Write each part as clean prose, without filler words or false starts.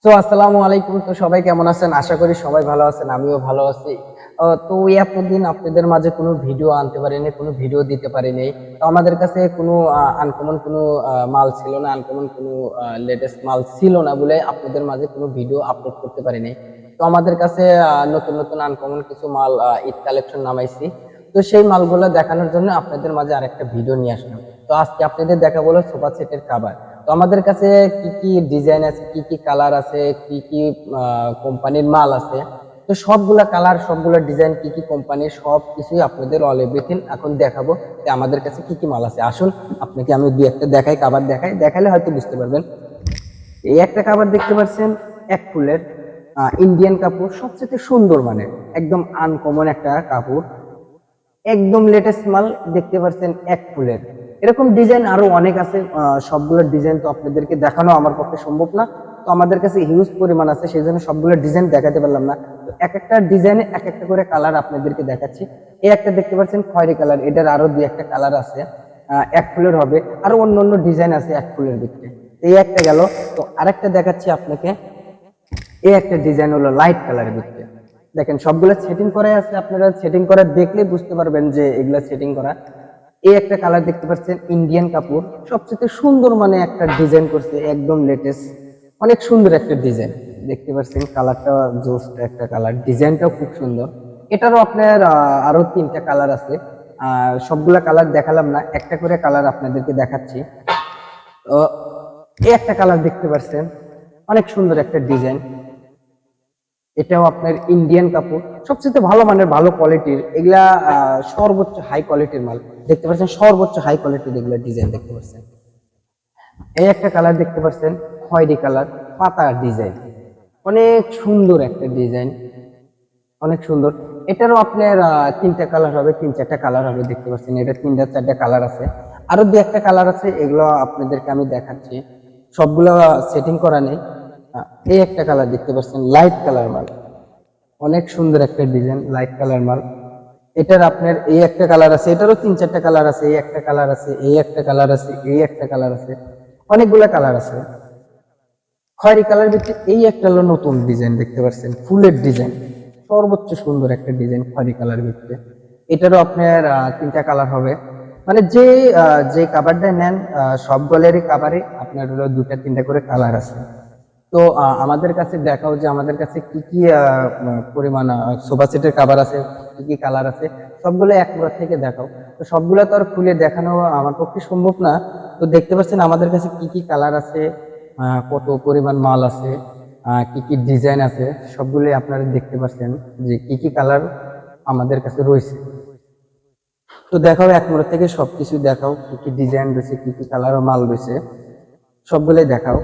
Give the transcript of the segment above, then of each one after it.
তো আসসালামু আলাইকুম। তো সবাই কেমন আছেন? আশা করি সবাই ভালো আছেন, আমিও ভালো আছি। তো ওই এতদিন আপনাদের মাঝে কোনো ভিডিও আনতে পারিনি, কোনো ভিডিও দিতে পারিনি। তো আমাদের কাছে কোনো আনকমন কোনো মাল ছিল না, আনকমন কোনো লেটেস্ট মাল ছিল না বলে আপনাদের মাঝে কোনো ভিডিও আপলোড করতে পারিনি। তো আমাদের কাছে নতুন নতুন আনকমন কিছু মাল ঈদ কালেকশন নামাইছি। তো সেই মালগুলো দেখানোর জন্য আপনাদের মাঝে আরেকটা ভিডিও নিয়ে আসলাম। তো আজকে আপনাদের দেখাবো হলো সোফা সেটের কভার। তো আমাদের কাছে কি কি ডিজাইন আছে, কি কি কালার আছে, কি কি কোম্পানির মাল আছে, তো সবগুলা কালার, সবগুলা ডিজাইন, কি কি কোম্পানির, সব কিছুই আপনাদের অল এভরিথিং এখন দেখাবো যে আমাদের কাছে কি কি মাল আছে। আসুন আপনাকে আমি দুই একটা দেখাই, কাভার দেখাই, দেখালে হয়তো বুঝতে পারবেন। এই একটা কাভার দেখতে পাচ্ছেন, এক ফুলের ইন্ডিয়ান কাপড়, সবচেয়ে সুন্দর মানে একদম আনকমন একটা কাপড়, একদম লেটেস্ট মাল দেখতে পাচ্ছেন, এক ফুলের। এরকম ডিজাইন আরো অনেক আছে, সবগুলো ডিজাইন তো আপনাদেরকে দেখানো আমার পক্ষে সম্ভব না। তো আমাদের কাছে হিউজ পরিমাণ আছে, সেই জন্য সবগুলো ডিজাইন দেখাতে পারলাম না। তো এক একটা ডিজাইনে এক একটা করে কালার আপনাদেরকে দেখাচ্ছি। এই একটা দেখতে পাচ্ছেন খয়েরি কালার, এটার আরো দুই একটা কালার আছে, এক ফুলের হবে, আরো অন্য অন্য ডিজাইন আছে এক ফুলের ভিতরে। এই একটা গেল। তো আরেকটা দেখাচ্ছি আপনাকে। এই একটা ডিজাইন হলো লাইট কালারের ভিতরে। দেখেন সবগুলো সেটিং করা আছে, আপনারা সেটিং করা দেখলে বুঝতে পারবেন যে এগুলা সেটিং করা। এই একটা কালার দেখতে পাচ্ছেন, ইন্ডিয়ান কাপড়, সবচেয়ে সুন্দর মানে একটা ডিজাইন করছে, একদম লেটেস্ট, অনেক সুন্দর একটা ডিজাইন দেখতে পাচ্ছেন। কালারটা জোস একটা কালার, ডিজাইনটাও খুব সুন্দর। এটারও আপনার আরো তিনটা কালার আছে। সবগুলা কালার দেখালাম না, একটা করে কালার আপনাদেরকে দেখাচ্ছি। তো এই একটা কালার দেখতে পাচ্ছেন, অনেক সুন্দর একটা ডিজাইন। এটাও আপনার ইন্ডিয়ান কাপড়, সবচেয়ে ভালো মানের, ভালো কোয়ালিটির এগুলা, সর্বোচ্চ হাই কোয়ালিটির মাল দেখতে পাচ্ছেন, সর্বোচ্চ হাই কোয়ালিটির এগুলা ডিজাইন দেখতে পাচ্ছেন। এই একটা কালার দেখতে পাচ্ছেন, খয়েরি কালার, পাতা ডিজাইন, অনেক সুন্দর একটা ডিজাইন, অনেক সুন্দর। এটারও আপনার তিনটা কালার হবে, তিন চারটা কালার হবে দেখতে পাচ্ছেন, এটা তিনটা চারটা কালার আছে। আরো দু একটা কালার আছে, এগুলো আপনাদেরকে আমি দেখাচ্ছি, সবগুলো সেটিং করা নেই। এই একটা কালার দেখতে পাচ্ছেন, লাইট কালার মাল, অনেক সুন্দর একটা ডিজাইন, লাইট কালার মাল। এটার আপনার এই একটা কালার আছে, এটারও তিন চারটা কালার আছে, এই একটা কালার আছে, এই একটা কালার আছে, এই একটা কালার আছে, অনেকগুলা কালার আছে। খয়েরি কালার ভিতরে এই একটা হলো নতুন ডিজাইন দেখতে পাচ্ছেন, ফুলের ডিজাইন, সর্বোচ্চ সুন্দর একটা ডিজাইন খয়েরি কালার ভিতরে। এটারও আপনার তিনটা কালার হবে, মানে যে কাভারটা নেন, সব গলেরই কাভারে আপনার হলো দুটা তিনটা করে কালার আছে। তো আমাদের কাছে দেখাও যে আমাদের কাছে কি কি পরিমাণ সোফা সেটের কাভার আছে, কি কি কালার আছে, সবগুলো এক প্রকার থেকে দেখাও। তো সবগুলো তো আর খুলে দেখানো আমার পক্ষে সম্ভব না। তো দেখতে পাচ্ছেন আমাদের কাছে কি কি কালার আছে, কত পরিমাণ মাল আছে, কি কি ডিজাইন আছে, সবগুলোই আপনারা দেখতে পাচ্ছেন যে কি কি কালার আমাদের কাছে রয়েছে। তো দেখাও, এক মোড় থেকে সবকিছু দেখাও, কি কি ডিজাইন রয়েছে, কি কি কালার মাল রয়েছে, সবগুলোই দেখাও।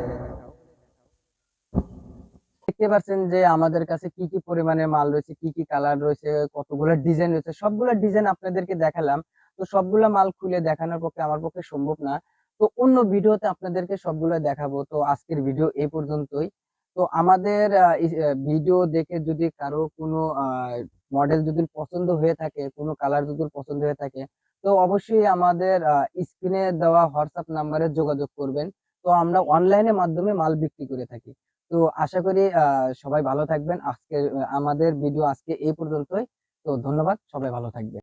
দেখতে পাচ্ছেন যে আমাদের কাছে কি কি পরিমাণে মাল রয়েছে, কি কি কালার রয়েছে, কতগুলো ডিজাইন রয়েছে, সবগুলো ডিজাইন আপনাদেরকে দেখালাম। তো সবগুলো মাল খুলে দেখানোর পক্ষে আমার পক্ষে সম্ভব না। তো অন্য ভিডিওতে আপনাদেরকে সবগুলো দেখাবো। তো আজকের ভিডিও এই পর্যন্তই। তো আমাদের ভিডিও দেখে যদি কারো কোনো মডেল যদি পছন্দ হয়ে থাকে, কোনো কালার যদি পছন্দ হয়ে থাকে, তো অবশ্যই আমাদের স্ক্রিনে দেওয়া হোয়াটসঅ্যাপ নাম্বারে যোগাযোগ করবেন। তো আমরা অনলাইনের মাধ্যমে মাল বিক্রি করে থাকি। তো আশা করি সবাই ভালো থাকবেন। আজকে আমাদের ভিডিও আজকে এই পর্যন্তই। তো ধন্যবাদ, সবাই ভালো থাকবেন।